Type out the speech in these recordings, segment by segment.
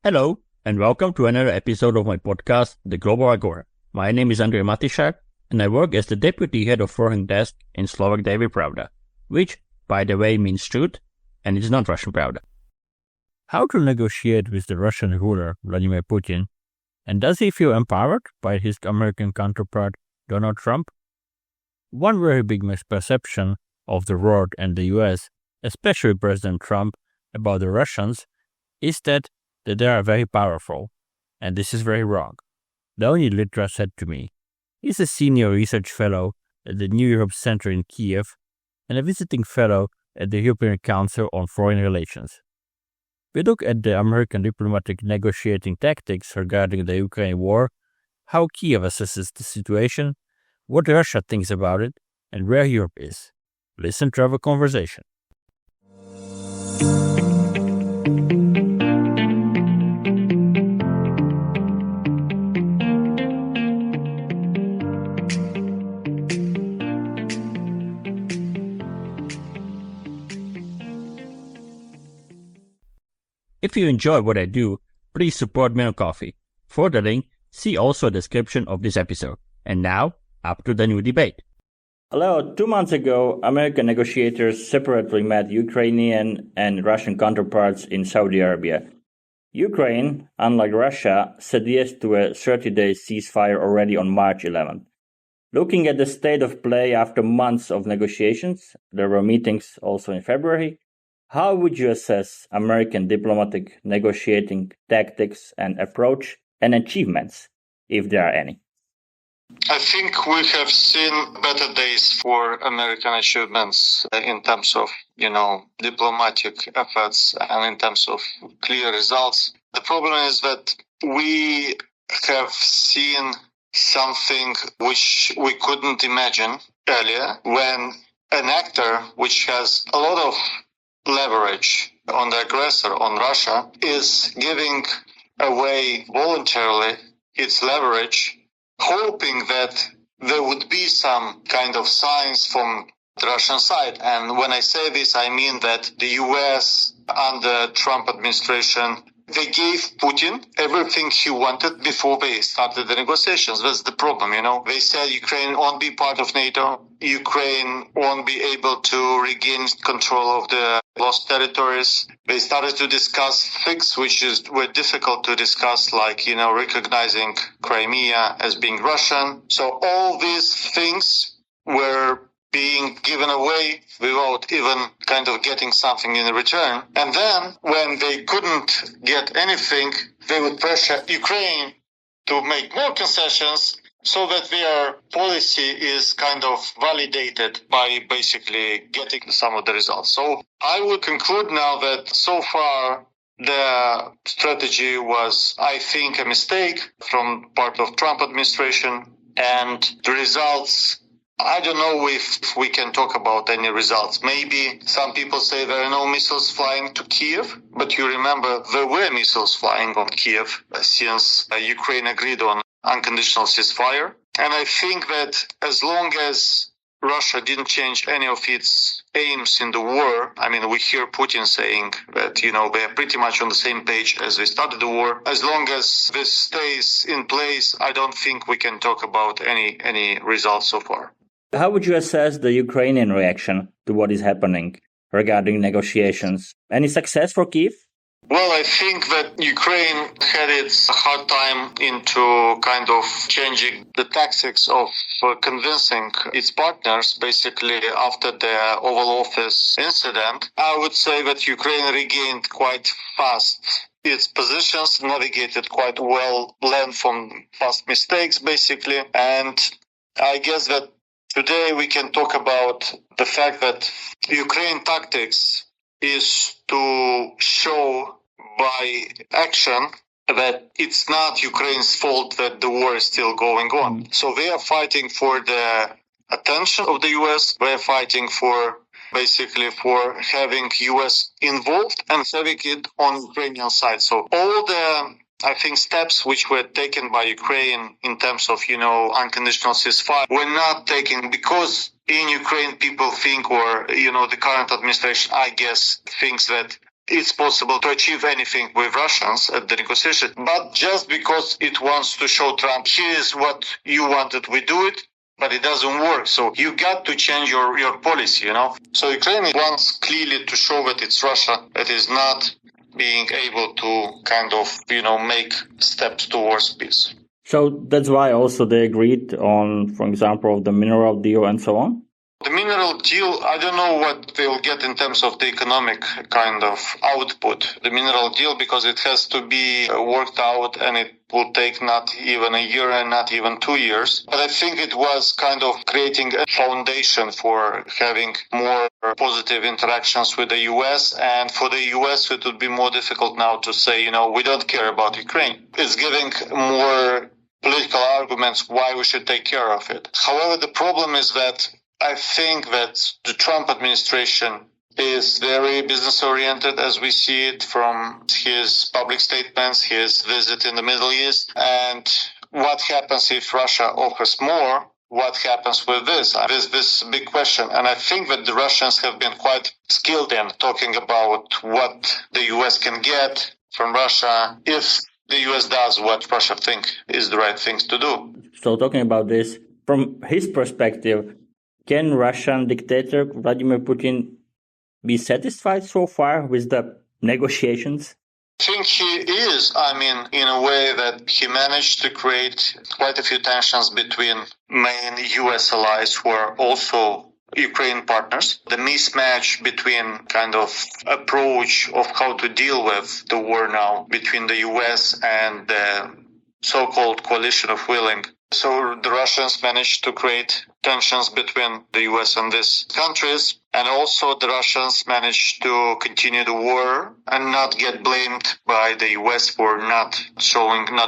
Hello, and welcome to another episode of my podcast, The Global Agora. My name is Andrej Matišak, and I work as the Deputy Head of Foreign Desk in Slovak Daily Pravda, which, by the way, means truth, and it's not Russian Pravda. How to negotiate with the Russian ruler, Vladimir Putin, and does he feel empowered by his American counterpart, Donald Trump? One very big misperception of the world and the US, especially President Trump, about the Russians, is that they are very powerful, and this is very wrong. Leonid Litra said to me. He's a senior research fellow at the New Europe Center in Kiev and a visiting fellow at the European Council on Foreign Relations. We look at the American diplomatic negotiating tactics regarding the Ukraine war, how Kiev assesses the situation, what Russia thinks about it, and where Europe is. Listen to our conversation. If you enjoy what I do, please support me on Ko-fi. For the link, see also a description of this episode. And now, up to the new debate. Hello, 2 months ago, American negotiators separately met Ukrainian and Russian counterparts in Saudi Arabia. Ukraine, unlike Russia, said yes to a 30-day ceasefire already on March 11th. Looking at the state of play after months of negotiations, there were meetings also in February. How would you assess American diplomatic negotiating tactics and approach and achievements, if there are any? I think we have seen better days for American achievements in terms of, diplomatic efforts and in terms of clear results. The problem is that we have seen something which we couldn't imagine earlier when an actor which has a lot of leverage on the aggressor, on Russia, is giving away voluntarily its leverage, hoping that there would be some kind of signs from the Russian side. And when I say this, I mean that the US under Trump administration, they gave Putin everything he wanted before they started the negotiations. That's the problem, They said Ukraine won't be part of NATO. Ukraine won't be able to regain control of the lost territories. They started to discuss things which were difficult to discuss, like, recognizing Crimea as being Russian. So all these things were being given away without even kind of getting something in return. And then when they couldn't get anything, they would pressure Ukraine to make more concessions so that their policy is kind of validated by basically getting some of the results. So I would conclude now that so far the strategy was, I think, a mistake from part of Trump administration, and the results, I don't know if we can talk about any results. Maybe some people say there are no missiles flying to Kiev, but you remember there were missiles flying on Kiev since Ukraine agreed on unconditional ceasefire. And I think that as long as Russia didn't change any of its aims in the war, we hear Putin saying that, they're pretty much on the same page as they started the war. As long as this stays in place, I don't think we can talk about any results so far. How would you assess the Ukrainian reaction to what is happening regarding negotiations? Any success for Kyiv? Well, I think that Ukraine had its hard time into kind of changing the tactics of convincing its partners, basically after the Oval Office incident. I would say that Ukraine regained quite fast its positions, navigated quite well, learned from past mistakes, basically. And I guess that today we can talk about the fact that Ukraine tactics is to show by action that it's not Ukraine's fault that the war is still going on. So they are fighting for the attention of the US. They are fighting for having US involved and having it on Ukrainian side. So all the, I think, steps which were taken by Ukraine in terms of, unconditional ceasefire were not taken because in Ukraine people think, or, the current administration, I guess, thinks that it's possible to achieve anything with Russians at the negotiation. But just because it wants to show Trump, here's what you wanted, we do it, but it doesn't work. So you got to change your policy, So Ukraine wants clearly to show that it's Russia that is not being able to kind of, make steps towards peace. So that's why also they agreed on, for example, the mineral deal and so on? The mineral deal, I don't know what they'll get in terms of the economic kind of output. The mineral deal, because it has to be worked out and it will take not even a year and not even 2 years. But I think it was kind of creating a foundation for having more positive interactions with the US. And for the US, it would be more difficult now to say, we don't care about Ukraine. It's giving more political arguments why we should take care of it. However, the problem is that I think that the Trump administration is very business-oriented, as we see it from his public statements, his visit in the Middle East. And what happens if Russia offers more? What happens with this? This big question. And I think that the Russians have been quite skilled in talking about what the U.S. can get from Russia if the U.S. does what Russia think is the right things to do. So talking about this, from his perspective, can Russian dictator Vladimir Putin be satisfied so far with the negotiations? I think he is. In a way that he managed to create quite a few tensions between main U.S. allies who are also Ukraine partners. The mismatch between kind of approach of how to deal with the war now between the U.S. and the so-called coalition of willing. So the Russians managed to create tensions between the US and these countries. And also the Russians managed to continue the war and not get blamed by the US for not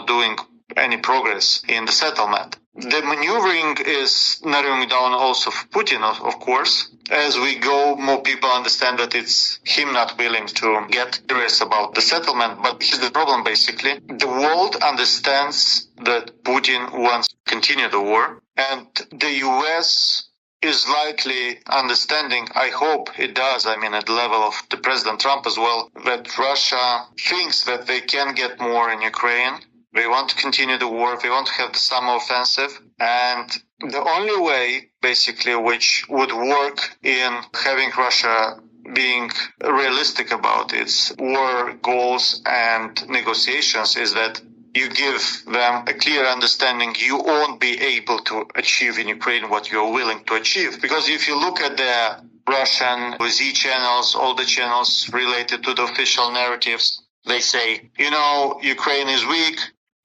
doing any progress in the settlement. The maneuvering is narrowing down also for Putin, of course. As we go, more people understand that it's him not willing to get serious about the settlement. But here's the problem, basically. The world understands that Putin wants to continue the war. And the U.S. is likely understanding, I hope it does, at the level of the President Trump as well, that Russia thinks that they can get more in Ukraine. They want to continue the war. They want to have the summer offensive. And the only way, basically, which would work in having Russia being realistic about its war goals and negotiations is that you give them a clear understanding you won't be able to achieve in Ukraine what you're willing to achieve. Because if you look at the Russian Z channels, all the channels related to the official narratives, they say, Ukraine is weak.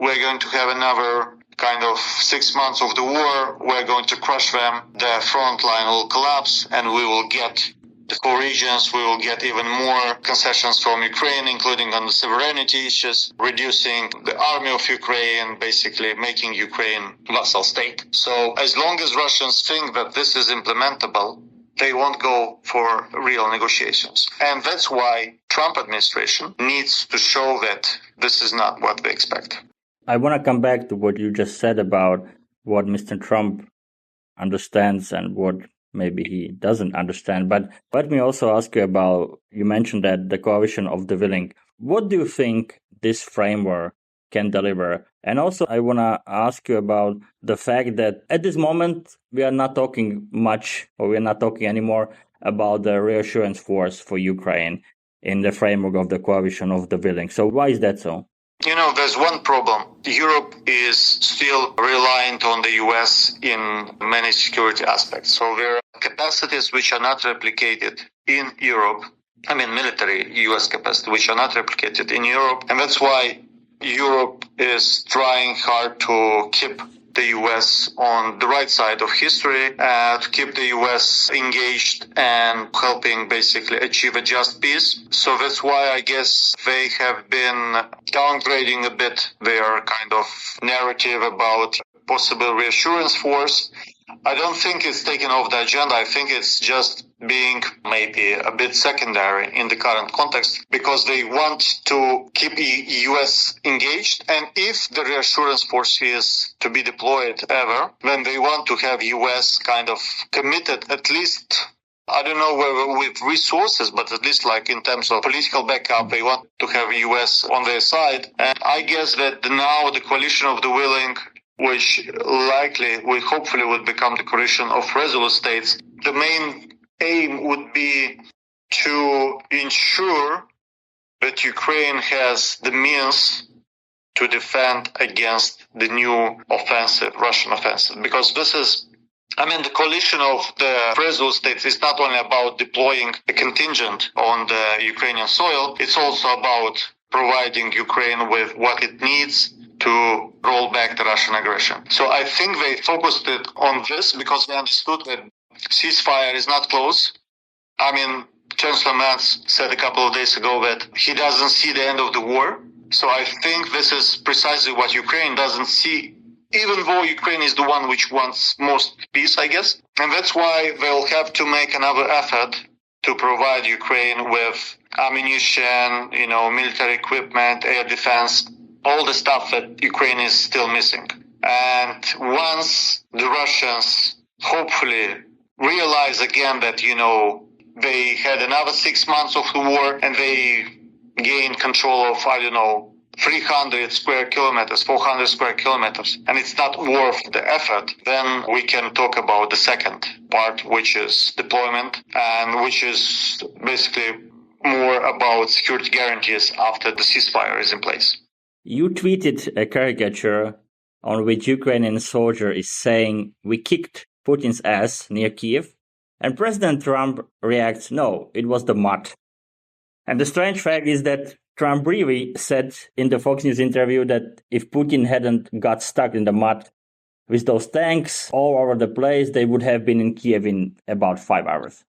We're going to have another kind of 6 months of the war. We're going to crush them. The front line will collapse and we will get the 4 regions. We will get even more concessions from Ukraine, including on the sovereignty issues, reducing the army of Ukraine, basically making Ukraine vassal state. So as long as Russians think that this is implementable, they won't go for real negotiations. And that's why Trump administration needs to show that this is not what they expect. I want to come back to what you just said about what Mr. Trump understands and what maybe he doesn't understand. But let me also ask you about, you mentioned that the coalition of the willing. What do you think this framework can deliver? And also, I want to ask you about the fact that at this moment, we are not talking much, or we're not talking anymore about the reassurance force for Ukraine in the framework of the coalition of the willing. So why is that so? There's one problem. Europe is still reliant on the US in many security aspects. So there are capacities which are not replicated in Europe. Military US capacity, which are not replicated in Europe. And that's why Europe is trying hard to keep the US on the right side of history, to keep the US engaged and helping basically achieve a just peace. So that's why I guess they have been downgrading a bit their kind of narrative about possible reassurance force. I don't think it's taken off the agenda. I think it's just being maybe a bit secondary in the current context because they want to keep the US engaged. And if the reassurance force is to be deployed ever, then they want to have US kind of committed at least I don't know whether with resources, but at least like in terms of political backup, they want to have US on their side. And I guess that now the coalition of the willing, which hopefully would become the coalition of resolute states, the main aim would be to ensure that Ukraine has the means to defend against the new Russian offensive. Because the coalition of the resolute states is not only about deploying a contingent on the Ukrainian soil, it's also about providing Ukraine with what it needs to roll back the Russian aggression. So I think they focused it on this because they understood that ceasefire is not close. Chancellor Merz said a couple of days ago that he doesn't see the end of the war. So I think this is precisely what Ukraine doesn't see, even though Ukraine is the one which wants most peace, I guess. And that's why they'll have to make another effort to provide Ukraine with ammunition, military equipment, air defense, all the stuff that Ukraine is still missing. And once the Russians hopefully realize again that, they had another 6 months of the war and they gained control of, 300 square kilometers, 400 square kilometers, and it's not worth the effort, then we can talk about the second part, which is deployment, and which is basically more about security guarantees after the ceasefire is in place. You tweeted a caricature on which Ukrainian soldier is saying, "We kicked Putin's ass near Kiev," and President Trump reacts, "No, it was the mud." And the strange fact is that Trump briefly said in the Fox News interview that if Putin hadn't got stuck in the mud with those tanks all over the place, they would have been in Kiev in about 5 hours.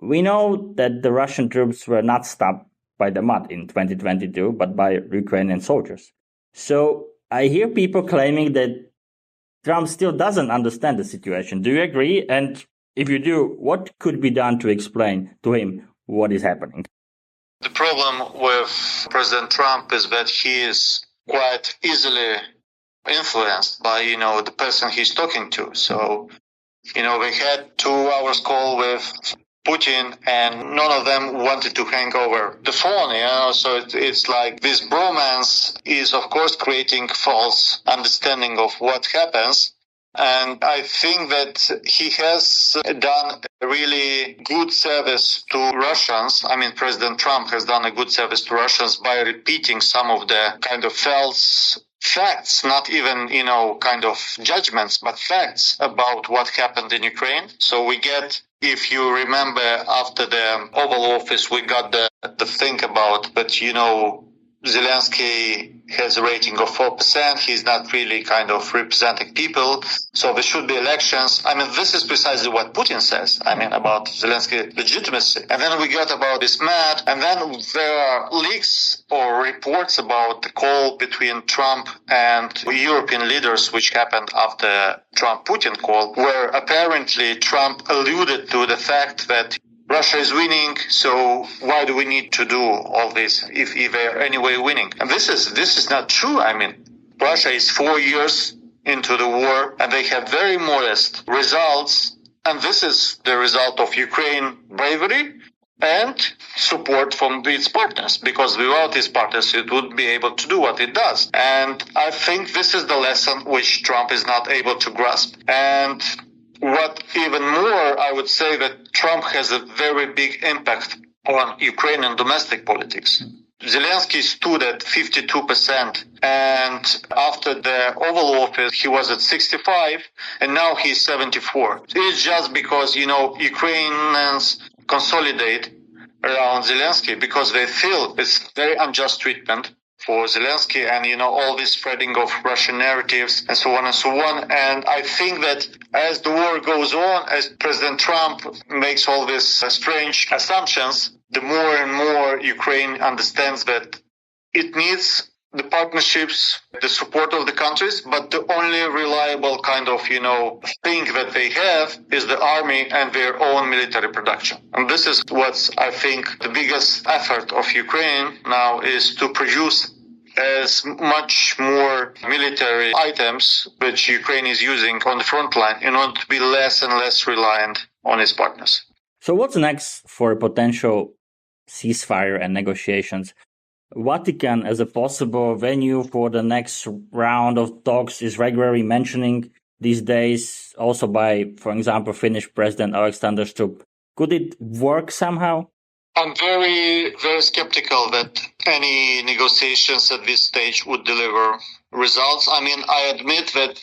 We know that the Russian troops were not stopped by the mud in 2022, but by Ukrainian soldiers. So I hear people claiming that Trump still doesn't understand the situation. Do you agree? And if you do, what could be done to explain to him what is happening? The problem with President Trump is that he is quite easily influenced by, the person he's talking to. So, we had 2 hours call with Putin and none of them wanted to hang over the phone, So it's like this bromance is, of course, creating false understanding of what happens. And I think that he has done a really good service to Russians. President Trump has done a good service to Russians by repeating some of the kind of false facts, not even, kind of judgments, but facts about what happened in Ukraine. So we get, if you remember, after the Oval Office, we got the thing about that, Zelensky has a rating of 4%. He's not really kind of representing people. So there should be elections. This is precisely what Putin says. About Zelensky legitimacy. And then we got about this mad. And then there are leaks or reports about the call between Trump and European leaders, which happened after Trump-Putin call, where apparently Trump alluded to the fact that Russia is winning, so why do we need to do all this if they're anyway winning? And this is not true. Russia is 4 years into the war and they have very modest results. And this is the result of Ukraine bravery and support from its partners, because without its partners, it wouldn't be able to do what it does. And I think this is the lesson which Trump is not able to grasp. And what even more, I would say that Trump has a very big impact on Ukrainian domestic politics. Zelensky stood at 52%, and after the Oval Office, he was at 65, and now he's 74. It's just because, Ukrainians consolidate around Zelensky because they feel it's very unjust treatment for Zelensky and, all this spreading of Russian narratives and so on and so on. And I think that as the war goes on, as President Trump makes all these strange assumptions, the more and more Ukraine understands that it needs the partnerships, the support of the countries, but the only reliable kind of, thing that they have is the army and their own military production. And this is what's, I think, the biggest effort of Ukraine now is to produce as much more military items which Ukraine is using on the front line in order to be less and less reliant on its partners. So what's next for a potential ceasefire and negotiations? Vatican as a possible venue for the next round of talks is regularly mentioning these days, also by, for example, Finnish President Alexander Stubb. Could it work somehow? I'm very, very skeptical that any negotiations at this stage would deliver results. I mean, I admit that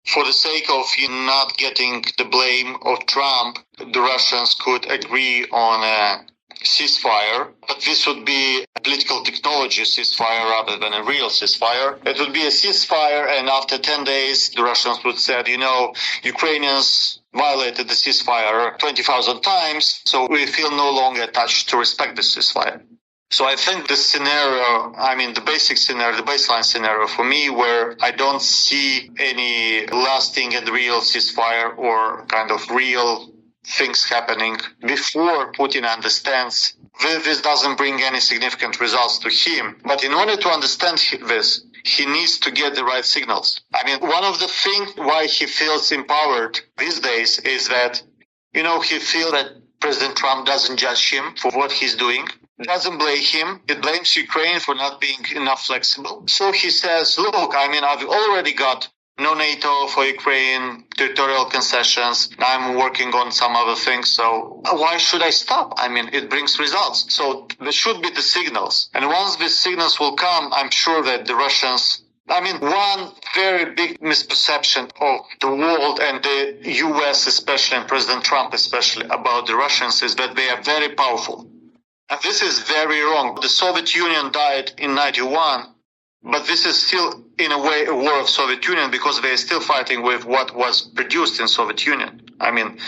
for the sake of not getting the blame of Trump, the Russians could agree on a ceasefire, but this would be a political technology ceasefire rather than a real ceasefire. It would be a ceasefire, and after 10 days, the Russians would say, Ukrainians violated the ceasefire 20,000 times, so we feel no longer attached to respect the ceasefire. So I think the scenario, the basic scenario, the baseline scenario for me, where I don't see any lasting and real ceasefire or kind of real things happening before Putin understands this doesn't bring any significant results to him. But in order to understand this, he needs to get the right signals. One of the things why he feels empowered these days is that, he feels that President Trump doesn't judge him for what he's doing, doesn't blame him. It blames Ukraine for not being enough flexible. So he says, look, I've already got no NATO for Ukraine, territorial concessions. I'm working on some other things. So why should I stop? It brings results. So there should be the signals. And once these signals will come, I'm sure that the Russians, one very big misperception of the world and the US especially, and President Trump especially, about the Russians is that they are very powerful. And this is very wrong. The Soviet Union died in 91. But this is still, in a way, a war of Soviet Union because they are still fighting with what was produced in Soviet Union.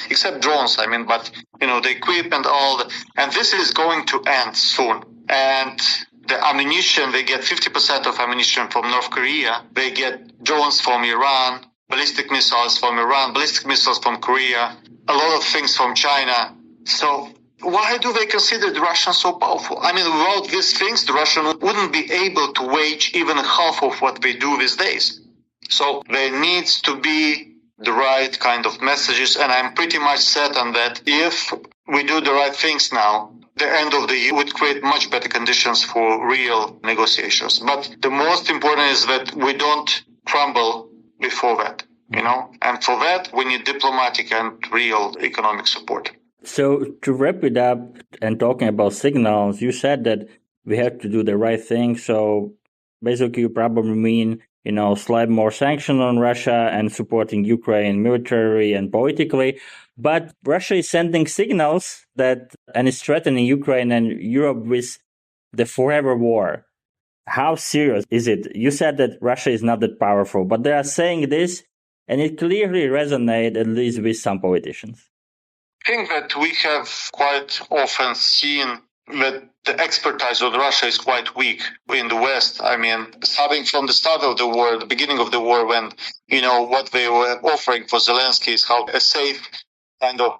Except drones, but, the equipment, and this is going to end soon. And the ammunition, they get 50% of ammunition from North Korea. They get drones from Iran, ballistic missiles from Iran, ballistic missiles from Korea, a lot of things from China. So why do they consider the Russians so powerful? Without these things, the Russians wouldn't be able to wage even half of what they do these days. So there needs to be the right kind of messages, and I'm pretty much certain that if we do the right things now, the end of the year would create much better conditions for real negotiations. But the most important is that we don't crumble before that, and for that we need diplomatic and real economic support. So to wrap it up and talking about signals, you said that we have to do the right thing. So basically you probably mean, slap more sanctions on Russia and supporting Ukraine militarily and politically. But Russia is sending signals and is threatening Ukraine and Europe with the forever war. How serious is it? You said that Russia is not that powerful, but they are saying this, and it clearly resonates at least with some politicians. I think that we have quite often seen that the expertise of Russia is quite weak in the West. Starting from the start of the war, the beginning of the war, when, what they were offering for Zelensky is how a safe kind of,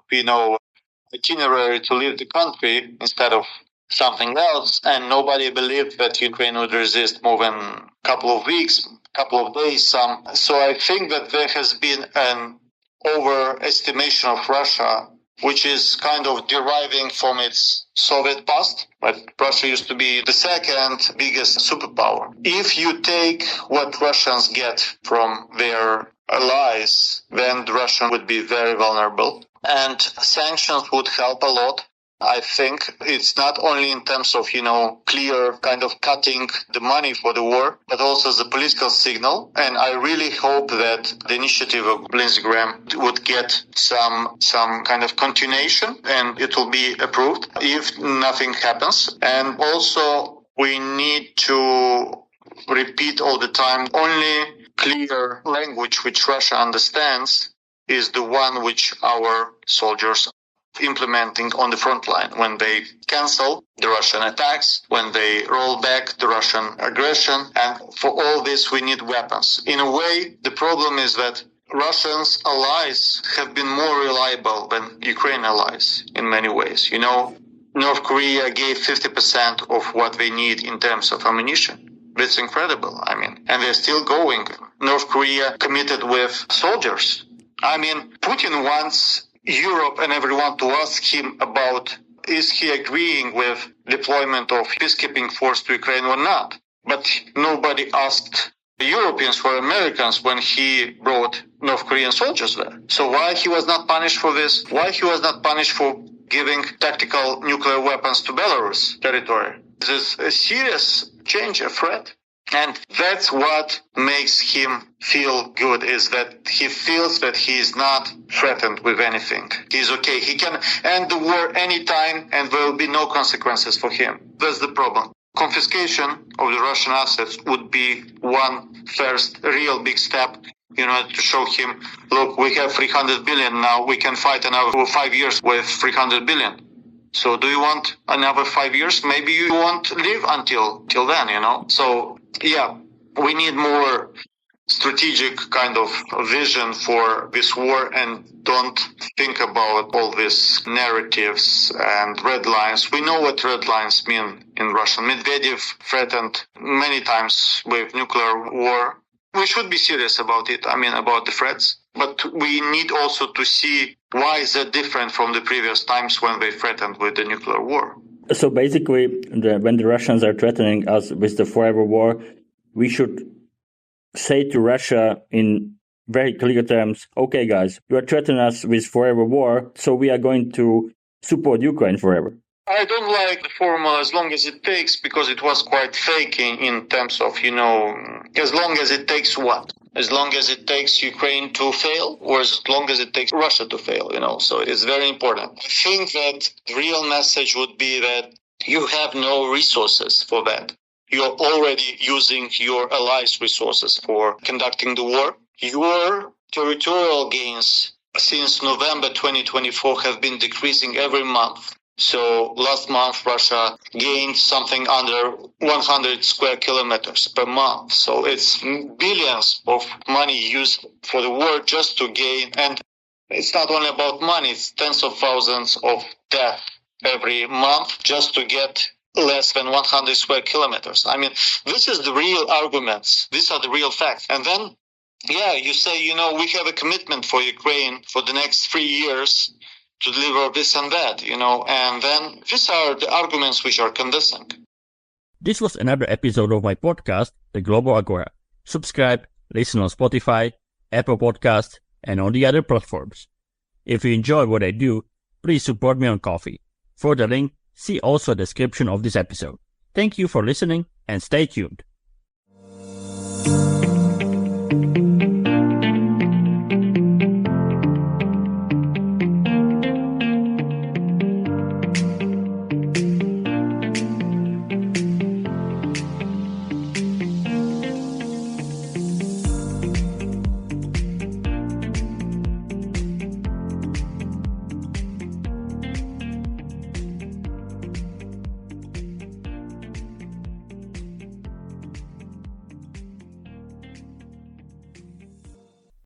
itinerary to leave the country instead of something else. And nobody believed that Ukraine would resist more than a couple of weeks, couple of days. So I think that there has been an overestimation of Russia, which is kind of deriving from its Soviet past. But Russia used to be the second biggest superpower. If you take what Russians get from their allies, then the Russian would be very vulnerable. And sanctions would help a lot. I think it's not only in terms of, clear kind of cutting the money for the war, but also as a political signal. And I really hope that the initiative of Lindsey Graham would get some kind of continuation and it will be approved if nothing happens. And also we need to repeat all the time, only clear language which Russia understands is the one which our soldiers implementing on the front line when they cancel the Russian attacks, when they roll back the Russian aggression. And for all this, we need weapons. In a way, the problem is that Russians' allies have been more reliable than Ukraine allies in many ways. North Korea gave 50% of what they need in terms of ammunition. That's incredible. And they're still going. North Korea committed with soldiers. Putin wants Europe and everyone to ask him about, is he agreeing with deployment of peacekeeping force to Ukraine or not? But nobody asked the Europeans or Americans when he brought North Korean soldiers there. So why he was not punished for this? Why he was not punished for giving tactical nuclear weapons to Belarus territory? This is a serious change, a threat. And that's what makes him feel good, is that he feels that he is not threatened with anything. He's okay. He can end the war anytime and there will be no consequences for him. That's the problem. Confiscation of the Russian assets would be one first real big step, to show him, look, we have 300 billion now. We can fight another 5 years with 300 billion. So do you want another 5 years? Maybe you won't live until then, So, yeah, we need more strategic kind of vision for this war and don't think about all these narratives and red lines. We know what red lines mean in Russia. Medvedev threatened many times with nuclear war. We should be serious about it, about the threats. But we need also to see why is that different from the previous times when they threatened with the nuclear war. So basically, when the Russians are threatening us with the forever war, we should say to Russia in very clear terms, okay, guys, you are threatening us with forever war, so we are going to support Ukraine forever. I don't like the formula as long as it takes, because it was quite fake in terms of, as long as it takes what? As long as it takes Ukraine to fail, or as long as it takes Russia to fail, So it is very important. I think that the real message would be that you have no resources for that. You're already using your allies' resources for conducting the war. Your territorial gains since November 2024 have been decreasing every month. So last month, Russia gained something under 100 square kilometers per month. So it's billions of money used for the war just to gain. And it's not only about money, it's tens of thousands of deaths every month just to get less than 100 square kilometers. This is the real arguments. These are the real facts. And then, you say, we have a commitment for Ukraine for the next 3 years to deliver this and that, and then these are the arguments which are convincing. This was another episode of my podcast, The Global Agora. Subscribe, listen on Spotify, Apple Podcasts, and on the other platforms. If you enjoy what I do, please support me on Ko-fi. For the link, see also the description of this episode. Thank you for listening and stay tuned.